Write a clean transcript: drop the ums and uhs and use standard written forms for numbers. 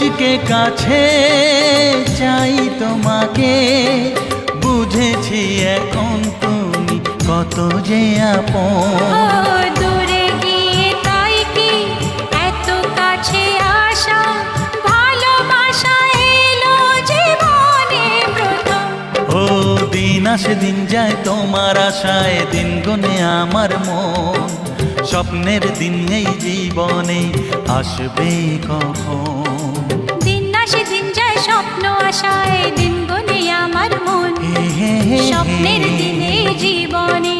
আজকে কাছে চাই তোমাকে, বুঝেছি এখন তুমি কত যে আপন। দূরে গিয়ে তাই কি এত কাছে আসা, ভালোবাসা এলো জীবনে প্রথম। ও দিন আসে দিন যায় তোমার আশায়, দিন গুনে আমার মন। স্বপ্নের দিন এই জীবনে আসবে কখন? দিন আসে দিন যায় স্বপ্ন আশায়, দিন গুনে আমার মন। স্বপ্নের দিনে জীবনে